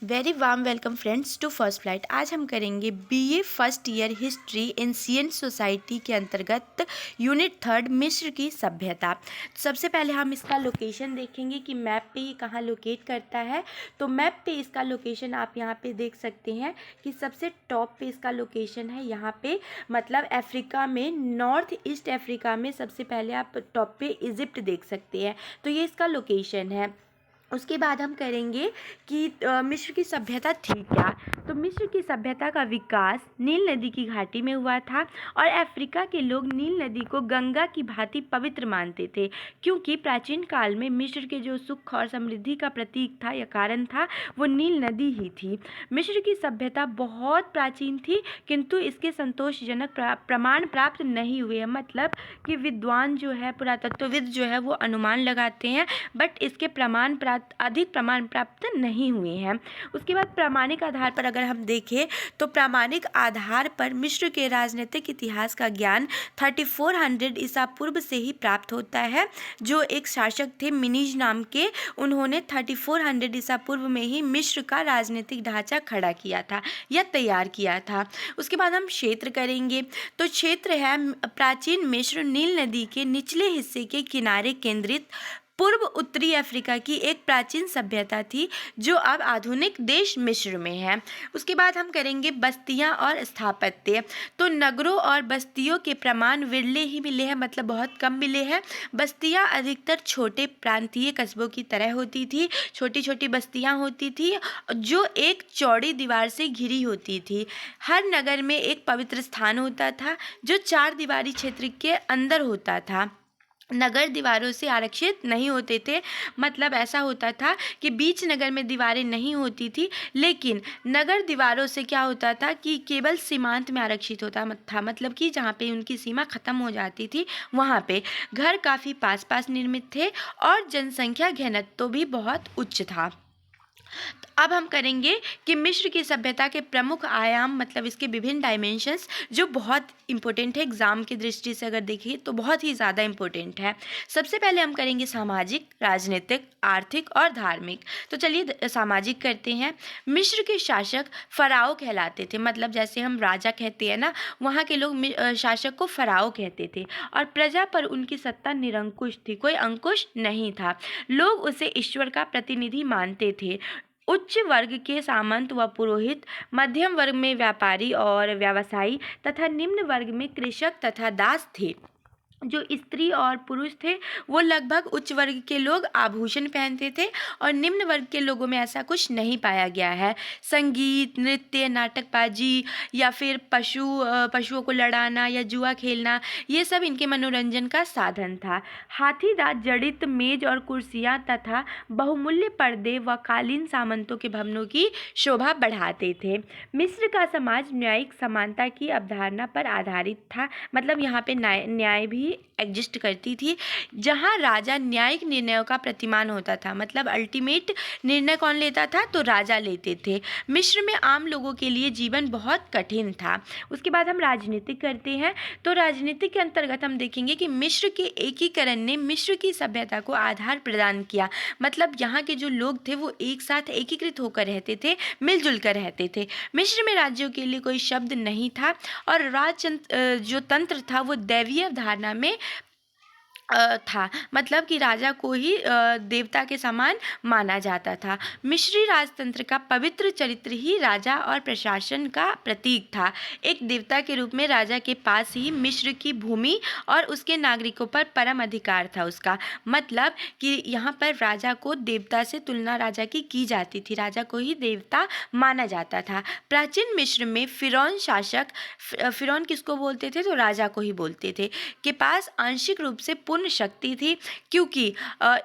Very warm welcome friends to first flight. आज हम करेंगे BA first year history ancient society के अंतर्गत यूनिट थर्ड मिस्र की सभ्यता। सबसे पहले हम इसका लोकेशन देखेंगे कि मैप पे ये कहाँ लोकेट करता है। तो मैप पे इसका लोकेशन आप यहाँ पे देख सकते हैं कि सबसे टॉप पे इसका लोकेशन है यहाँ पे, मतलब अफ्रीका में, नॉर्थ ईस्ट अफ्रीका में सबसे पहले आप टॉप पे इजिप्ट देख सकते हैं। तो ये इसका लोकेशन है। उसके बाद हम करेंगे कि मिस्र की सभ्यता थी क्या। तो मिस्र की सभ्यता का विकास नील नदी की घाटी में हुआ था और अफ्रीका के लोग नील नदी को गंगा की भांति पवित्र मानते थे, क्योंकि प्राचीन काल में मिस्र के जो सुख और समृद्धि का प्रतीक था या कारण था वो नील नदी ही थी। मिस्र की सभ्यता बहुत प्राचीन थी, किंतु इसके संतोषजनक प्रमाण प्राप्त नहीं हुए। मतलब कि विद्वान जो है, पुरातत्वविद जो है, वो अनुमान लगाते हैं, बट इसके अधिक प्रमाण प्राप्त नहीं हुए हैं। उसके बाद प्रामाणिक आधार पर अगर हम देखें तो प्रामाणिक आधार पर मिस्र के राजनीतिक इतिहास का ज्ञान 3400 ईसा पूर्व से ही प्राप्त होता है। जो एक शासक थे मिनीज नाम के, उन्होंने 3400 ईसा पूर्व में ही मिस्र का राजनीतिक ढांचा खड़ा किया था या तैयार किया था। उसके बाद हम क्षेत्र करेंगे। तो क्षेत्र है प्राचीन मिस्र नील नदी के निचले हिस्से के किनारे केंद्रित पूर्व उत्तरी अफ्रीका की एक प्राचीन सभ्यता थी, जो अब आधुनिक देश मिस्र में है। उसके बाद हम करेंगे बस्तियां और स्थापत्य। तो नगरों और बस्तियों के प्रमाण विरले ही मिले हैं, मतलब बहुत कम मिले हैं। बस्तियां अधिकतर छोटे प्रांतीय कस्बों की तरह होती थी, छोटी छोटी बस्तियां होती थी जो एक चौड़ी दीवार से घिरी होती थी। हर नगर में एक पवित्र स्थान होता था जो 4 दीवारी क्षेत्र के अंदर होता था। नगर दीवारों से आरक्षित नहीं होते थे, मतलब ऐसा होता था कि बीच नगर में दीवारें नहीं होती थी, लेकिन नगर दीवारों से क्या होता था कि केवल सीमांत में आरक्षित होता था। मतलब कि जहाँ पे उनकी सीमा खत्म हो जाती थी वहाँ पे घर काफ़ी पास पास निर्मित थे और जनसंख्या घनत्व भी बहुत उच्च था। अब हम करेंगे कि मिस्र की सभ्यता के प्रमुख आयाम, मतलब इसके विभिन्न डायमेंशंस, जो बहुत इंपॉर्टेंट है एग्जाम की दृष्टि से अगर देखिए तो बहुत ही ज़्यादा इंपॉर्टेंट है। सबसे पहले हम करेंगे सामाजिक, राजनीतिक, आर्थिक और धार्मिक। तो चलिए सामाजिक करते हैं। मिस्र के शासक फराओ कहलाते थे, मतलब जैसे हम राजा कहते हैं ना, वहाँ के लोग शासक को फराओ कहते थे और प्रजा पर उनकी सत्ता निरंकुश थी, कोई अंकुश नहीं था। लोग उसे ईश्वर का प्रतिनिधि मानते थे। उच्च वर्ग के सामंत व पुरोहित, मध्यम वर्ग में व्यापारी और व्यवसायी तथा निम्न वर्ग में कृषक तथा दास थे। जो स्त्री और पुरुष थे वो लगभग उच्च वर्ग के लोग आभूषण पहनते थे और निम्न वर्ग के लोगों में ऐसा कुछ नहीं पाया गया है। संगीत, नृत्य, नाटकबाजी या फिर पशुओं को लड़ाना या जुआ खेलना, ये सब इनके मनोरंजन का साधन था। हाथीदांत जड़ित मेज और कुर्सियां तथा बहुमूल्य पर्दे व कालीन सामंतों के भवनों की शोभा बढ़ाते थे। मिस्र का समाज न्यायिक समानता की अवधारणा पर आधारित था, मतलब यहाँ पे न्याय भी एग्जिस्ट करती थी, जहाँ राजा न्यायिक निर्णयों का प्रतिमान होता था। मतलब अल्टीमेट निर्णय कौन लेता था, तो राजा लेते थे। मिस्र में आम लोगों के लिए जीवन बहुत कठिन था। उसके बाद हम राजनीतिक करते हैं। तो राजनीति के अंतर्गत हम देखेंगे कि मिस्र के एकीकरण ने मिस्र की सभ्यता को आधार प्रदान किया। मतलब यहाँ के जो लोग थे वो एक साथ एकीकृत होकर रहते थे, मिलजुल कर रहते थे। मिस्र में राज्यों के लिए कोई शब्द नहीं था और जो तंत्र था वो दैवीय अवधारणा में था, मतलब कि राजा को ही देवता के समान माना जाता था। मिस्री राजतंत्र का पवित्र चरित्र ही राजा और प्रशासन का प्रतीक था। एक देवता के रूप में राजा के पास ही मिस्र की भूमि और उसके नागरिकों पर परम अधिकार था उसका। मतलब कि यहाँ पर राजा को देवता से तुलना राजा की जाती थी, राजा को ही देवता माना जाता था। प्राचीन मिस्र में फिरौन शासक, फिरौन किसको बोलते थे, तो राजा को ही बोलते थे, के पास आंशिक रूप से पूर्ण शक्ति थी, क्योंकि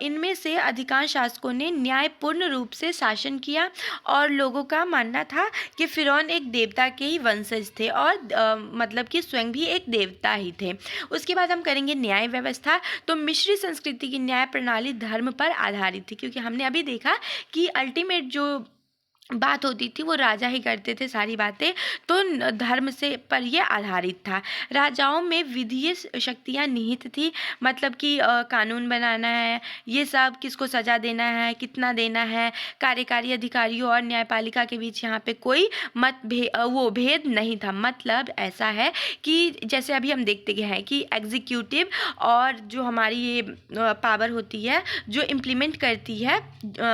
इनमें से अधिकांश शासकों ने न्यायपूर्ण रूप से शासन किया और लोगों का मानना था कि फिरौन एक देवता के ही वंशज थे और मतलब कि स्वयं भी एक देवता ही थे। उसके बाद हम करेंगे न्याय व्यवस्था। तो मिस्री संस्कृति की न्याय प्रणाली धर्म पर आधारित थी, क्योंकि हमने अभी देखा कि अल्टीमेट जो बात होती थी वो राजा ही करते थे सारी बातें। तो धर्म से पर ये आधारित था। राजाओं में विधीय शक्तियाँ निहित थी, मतलब कि कानून बनाना है, ये सब, किसको सजा देना है, कितना देना है, कार्यकारी अधिकारियों और न्यायपालिका के बीच यहाँ पे कोई वो भेद नहीं था। मतलब ऐसा है कि जैसे अभी हम देखते गए हैं कि एग्जीक्यूटिव और जो हमारी ये पावर होती है जो इम्प्लीमेंट करती है,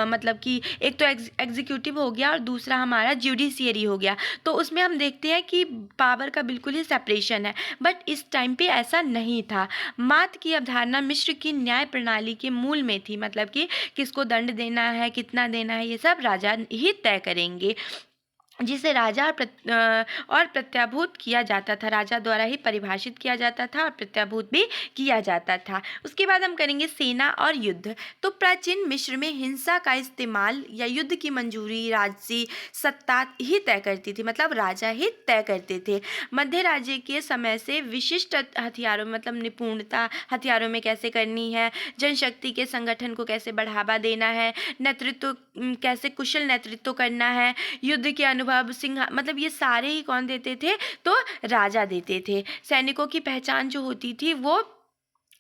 मतलब कि एक तो एग्जीक्यूटिव हो गया और दूसरा हमारा जुडिशियरी हो गया। तो उसमें हम देखते हैं कि पावर का बिल्कुल ही सेपरेशन है, बट इस टाइम पे ऐसा नहीं था। मात की अवधारणा मिस्र की न्याय प्रणाली के मूल में थी, मतलब कि किसको दंड देना है, कितना देना है, ये सब राजा ही तय करेंगे, जिसे राजा और प्रत्याभूत किया जाता था। राजा द्वारा ही परिभाषित किया जाता था और प्रत्याभूत भी किया जाता था। उसके बाद हम करेंगे सेना और युद्ध। तो प्राचीन मिस्र में हिंसा का इस्तेमाल या युद्ध की मंजूरी राजसी सत्ता ही तय करती थी, मतलब राजा ही तय करते थे। मध्य राज्य के समय से विशिष्ट हथियारों, मतलब निपुणता हथियारों में कैसे करनी है, जनशक्ति के संगठन को कैसे बढ़ावा देना है, नेतृत्व कैसे कुशल नेतृत्व करना है, युद्ध के अनुभव सिंह, मतलब ये सारे ही कौन देते थे, तो राजा देते थे। सैनिकों की पहचान जो होती थी वो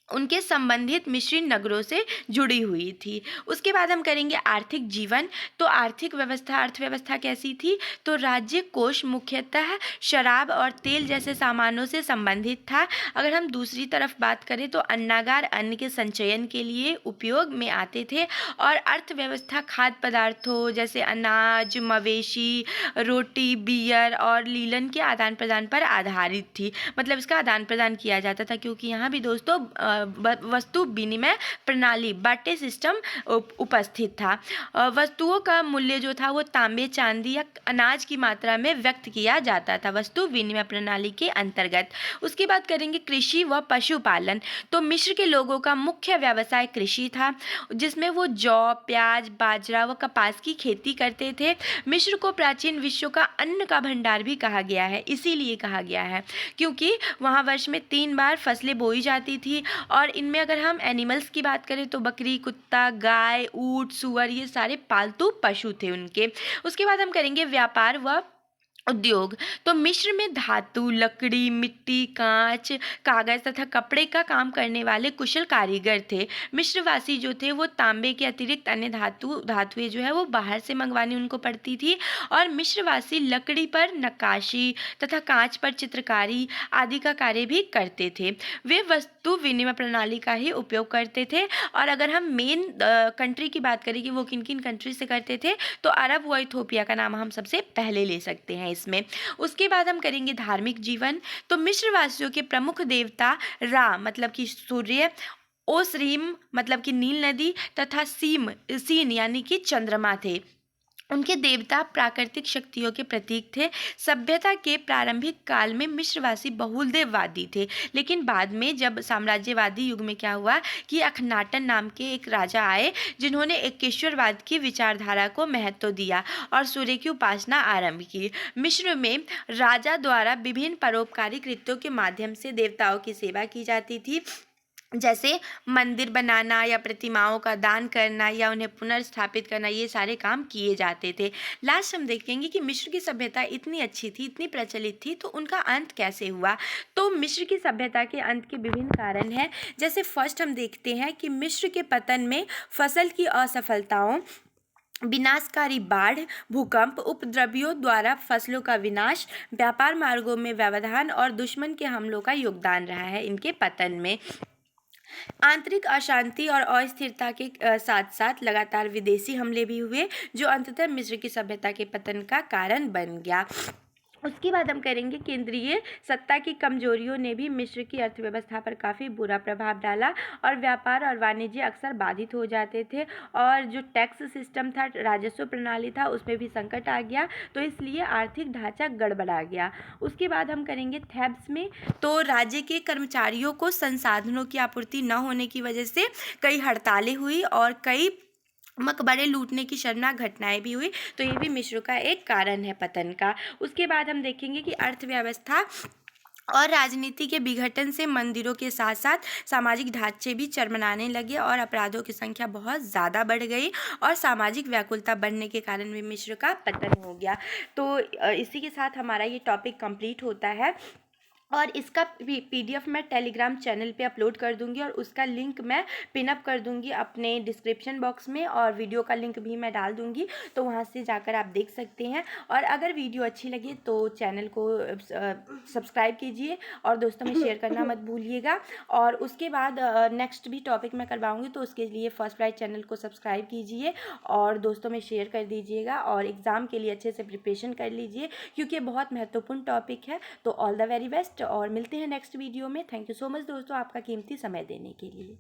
उनके संबंधित मिस्री नगरों से जुड़ी हुई थी। उसके बाद हम करेंगे आर्थिक जीवन। तो आर्थिक व्यवस्था, अर्थव्यवस्था कैसी थी, तो राज्य कोष मुख्यतः शराब और तेल जैसे सामानों से संबंधित था। अगर हम दूसरी तरफ बात करें तो अन्नागार अन्न के संचयन के लिए उपयोग में आते थे, और अर्थव्यवस्था खाद्य पदार्थों जैसे अनाज, मवेशी, रोटी, बियर और लीलन के आदान प्रदान पर आधारित थी। मतलब इसका आदान प्रदान किया जाता था, क्योंकि यहाँ भी दोस्तों वस्तु विनिमय प्रणाली, बाटे सिस्टम उपस्थित था। वस्तुओं का मूल्य जो था वो तांबे, चांदी या अनाज की मात्रा में व्यक्त किया जाता था वस्तु विनिमय प्रणाली के अंतर्गत। उसके बाद करेंगे कृषि व पशुपालन। तो मिस्र के लोगों का मुख्य व्यवसाय कृषि था, जिसमें वो जौ, प्याज, बाजरा व कपास की खेती करते थे। मिस्र को प्राचीन विश्व का अन्न का भंडार भी कहा गया है, इसीलिए कहा गया है क्योंकि वहाँ वर्ष में 3 बार फसलें बोई जाती थी। और इनमें अगर हम एनिमल्स की बात करें तो बकरी, कुत्ता, गाय, ऊंट, सुअर, ये सारे पालतू पशु थे उनके। उसके बाद हम करेंगे व्यापार व उद्योग। तो मिस्र में धातु, लकड़ी, मिट्टी, कांच, कागज तथा कपड़े का काम करने वाले कुशल कारीगर थे। मिस्रवासी जो थे वो तांबे के अतिरिक्त अन्य धातुएं जो है वो बाहर से मंगवानी उनको पड़ती थी। और मिस्रवासी लकड़ी पर नक्काशी तथा कांच पर चित्रकारी आदि का कार्य भी करते थे। वे वस्तु विनिमय प्रणाली का ही उपयोग करते थे। और अगर हम मेन कंट्री की बात करें कि वो किन किन कंट्री से करते थे, तो अरब व इथोपिया का नाम हम सबसे पहले ले सकते हैं इसमें। उसके बाद हम करेंगे धार्मिक जीवन। तो मिस्र वासियों के प्रमुख देवता रा, मतलब कि सूर्य, ओसरीम, मतलब कि नील नदी, तथा सीन यानी कि चंद्रमा थे। उनके देवता प्राकृतिक शक्तियों के प्रतीक थे। सभ्यता के प्रारंभिक काल में मिस्रवासी बहुदेववादी थे, लेकिन बाद में जब साम्राज्यवादी युग में क्या हुआ कि अखनाटन नाम के एक राजा आए, जिन्होंने एकेश्वरवाद की विचारधारा को महत्व दिया और सूर्य की उपासना आरंभ की। मिस्र में राजा द्वारा विभिन्न परोपकारी कृत्यों के माध्यम से देवताओं की सेवा की जाती थी, जैसे मंदिर बनाना या प्रतिमाओं का दान करना या उन्हें पुनर्स्थापित करना, ये सारे काम किए जाते थे। लास्ट हम देखेंगे कि मिस्र की सभ्यता इतनी अच्छी थी, इतनी प्रचलित थी, तो उनका अंत कैसे हुआ। तो मिस्र की सभ्यता के अंत के विभिन्न कारण हैं। जैसे फर्स्ट हम देखते हैं कि मिस्र के पतन में फसल की असफलताओं, विनाशकारी बाढ़, भूकंप, उपद्रवियों द्वारा फसलों का विनाश, व्यापार मार्गों में व्यवधान और दुश्मन के हमलों का योगदान रहा है इनके पतन में। आंतरिक अशांति और अस्थिरता के साथ साथ लगातार विदेशी हमले भी हुए, जो अंततः मिस्र की सभ्यता के पतन का कारण बन गया। उसके बाद हम करेंगे केंद्रीय सत्ता की कमजोरियों ने भी मिस्र की अर्थव्यवस्था पर काफ़ी बुरा प्रभाव डाला, और व्यापार और वाणिज्य अक्सर बाधित हो जाते थे, और जो टैक्स सिस्टम था, राजस्व प्रणाली था, उसमें भी संकट आ गया, तो इसलिए आर्थिक ढांचा गड़बड़ा गया। उसके बाद हम करेंगे थेब्स में। तो राज्य के कर्मचारियों को संसाधनों की आपूर्ति न होने की वजह से कई हड़तालें हुई और कई मकबरे लूटने की शर्मनाक घटनाएं भी हुई, तो ये भी मिस्र का एक कारण है पतन का। उसके बाद हम देखेंगे कि अर्थव्यवस्था और राजनीति के विघटन से मंदिरों के साथ साथ सामाजिक ढांचे भी चरमराने लगे और अपराधों की संख्या बहुत ज़्यादा बढ़ गई और सामाजिक व्याकुलता बढ़ने के कारण भी मिस्र का पतन हो गया। तो इसी के साथ हमारा ये टॉपिक कंप्लीट होता है और इसका PDF मैं टेलीग्राम चैनल पे अपलोड कर दूंगी और उसका लिंक मैं पिन अप कर दूंगी अपने डिस्क्रिप्शन बॉक्स में और वीडियो का लिंक भी मैं डाल दूंगी, तो वहाँ से जाकर आप देख सकते हैं। और अगर वीडियो अच्छी लगे तो चैनल को सब्सक्राइब कीजिए और दोस्तों में शेयर करना मत भूलिएगा। और उसके बाद नेक्स्ट भी टॉपिक मैं करवाऊँगी, तो उसके लिए फर्स्ट फ्लाइट चैनल को सब्सक्राइब कीजिए और दोस्तों में शेयर कर दीजिएगा और एग्ज़ाम के लिए अच्छे से प्रिपरेशन कर लीजिए, क्योंकि ये बहुत महत्वपूर्ण टॉपिक है। तो ऑल द वेरी बेस्ट और मिलते हैं नेक्स्ट वीडियो में। थैंक यू सो मच दोस्तों, आपका कीमती समय देने के लिए।